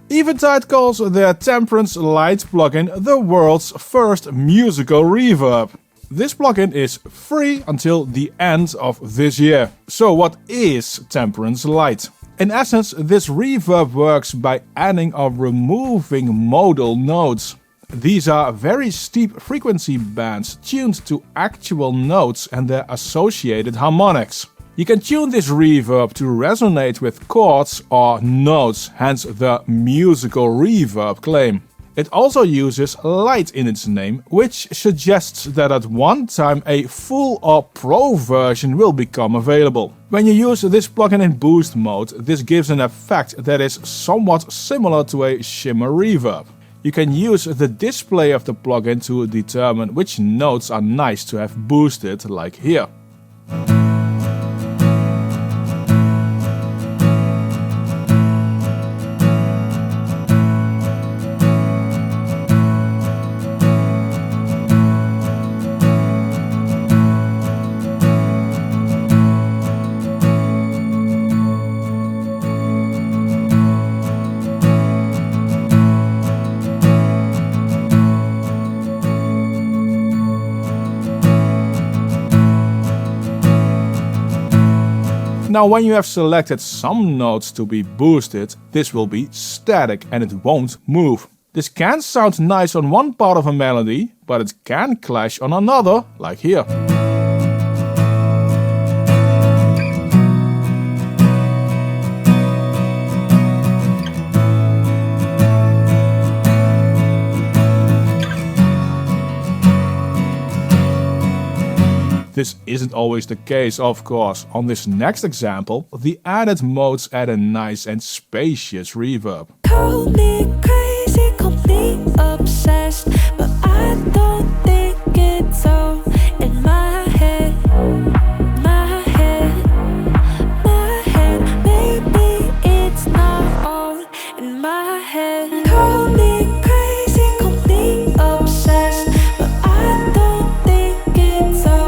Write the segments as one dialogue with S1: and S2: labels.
S1: Eventide calls their Temperance Lite plugin the world's first musical reverb. This plugin is free until the end of this year. So what is Temperance Lite? In essence, this reverb works by adding or removing modal notes. These are very steep frequency bands tuned to actual notes and their associated harmonics. You can tune this reverb to resonate with chords or notes, hence the musical reverb claim. It also uses light in its name, which suggests that at one time a full or pro version will become available. When you use this plugin in boost mode, this gives an effect that is somewhat similar to a shimmer reverb. You can use the display of the plugin to determine which notes are nice to have boosted, like here. Now when you have selected some notes to be boosted, this will be static and it won't move. This can sound nice on one part of a melody, but it can clash on another, like here. This isn't always the case, of course. On this next example, the added modes add a nice and spacious reverb.
S2: Call me crazy, call me obsessed, but I don't think it's all in my head. My head, my head, maybe it's not all in my head. Call me crazy, call me obsessed, but I don't think it's all.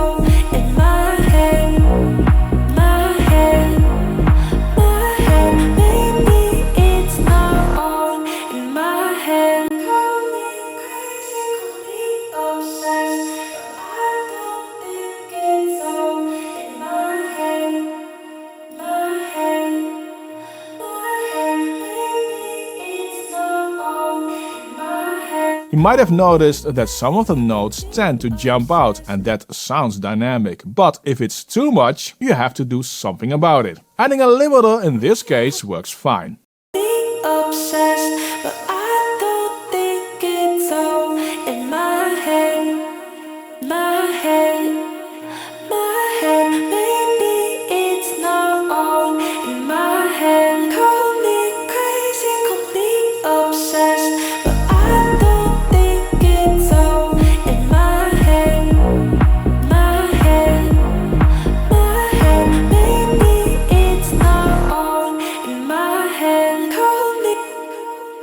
S1: You might have noticed that some of the notes tend to jump out, and that sounds dynamic, but if it's too much, you have to do something about it. Adding a limiter in this case works fine.
S2: Obsessed, but I don't think it's all in my head. My head, my head, maybe it's not all in my head. Call me crazy, call me obsessed, but I don't think it's all in my head. My head, my head, maybe it's not all in my head. Call me.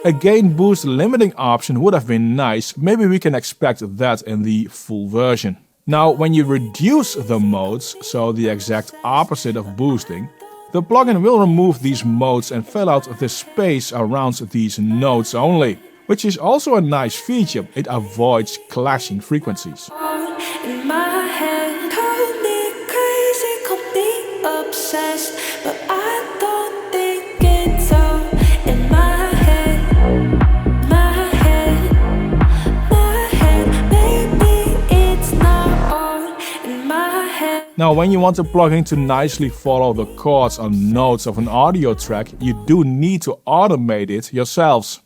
S1: A gain boost limiting option would have been nice, maybe we can expect that in the full version. Now when you reduce the modes, so the exact opposite of boosting, the plugin will remove these modes and fill out the space around these notes only, which is also a nice feature. It avoids clashing frequencies.
S2: In my head, call me crazy, call me obsessed, but I don't think it's all in my head. My head, my head, maybe it's not all in my head.
S1: Now when you want a plugin to nicely follow the chords or notes of an audio track, you do need to automate it yourselves.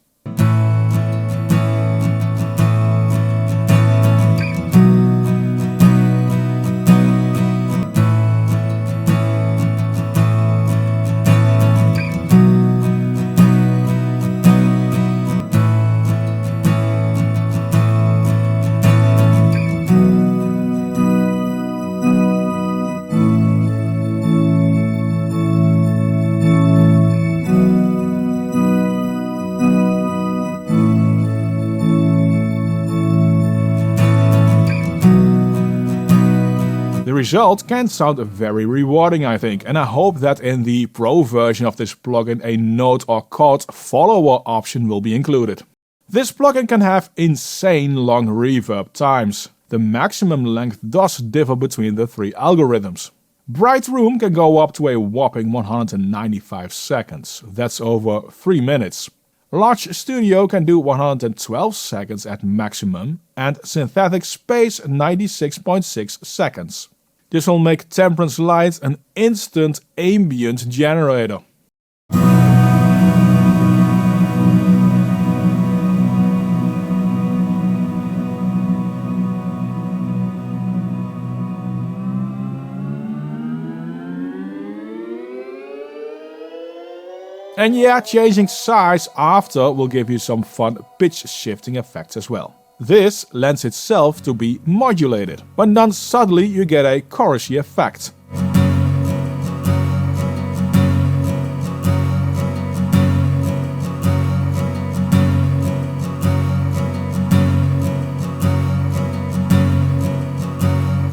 S1: result can sound very rewarding, I think, and I hope that in the Pro version of this plugin a note or chord follower option will be included. This plugin can have insane long reverb times. The maximum length does differ between the three algorithms. Bright Room can go up to a whopping 195 seconds, that's over 3 minutes. Large Studio can do 112 seconds at maximum, and Synthetic Space 96.6 seconds. This will make Temperance Lite an instant ambient generator. And yeah, changing size after will give you some fun pitch shifting effects as well. This lends itself to be modulated. When done subtly, you get a chorusy effect.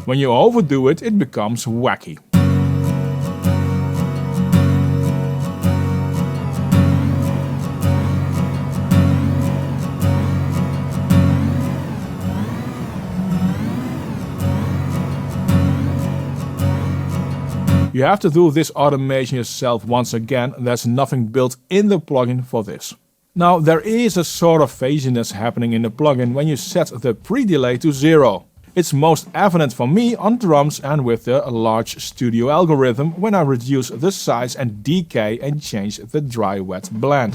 S1: When you overdo it, it becomes wacky. You have to do this automation yourself once again, there's nothing built in the plugin for this. Now there is a sort of phasiness happening in the plugin when you set the pre-delay to 0. It's most evident for me on drums and with the large studio algorithm when I reduce the size and decay and change the dry-wet blend.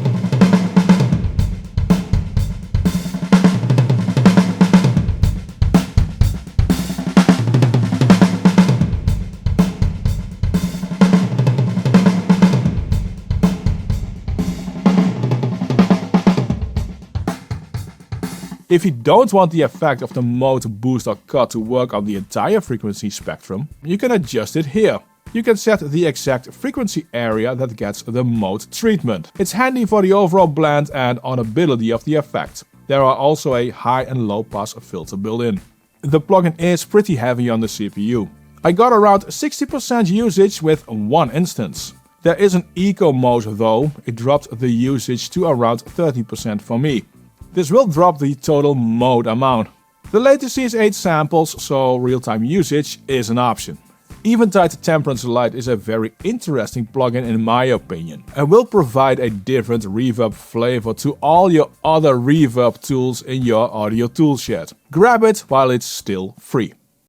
S1: If you don't want the effect of the mode, boost or cut to work on the entire frequency spectrum, you can adjust it here. You can set the exact frequency area that gets the mode treatment. It's handy for the overall blend and audibility of the effect. There are also a high and low pass filter built in. The plugin is pretty heavy on the CPU. I got around 60% usage with one instance. There is an eco mode though, it dropped the usage to around 30% for me. This will drop the total mode amount. The latency is 8 samples, so real-time usage is an option. Eventide Temperance Lite is a very interesting plugin in my opinion, and will provide a different reverb flavor to all your other reverb tools in your audio toolshed. Grab it while it's still free.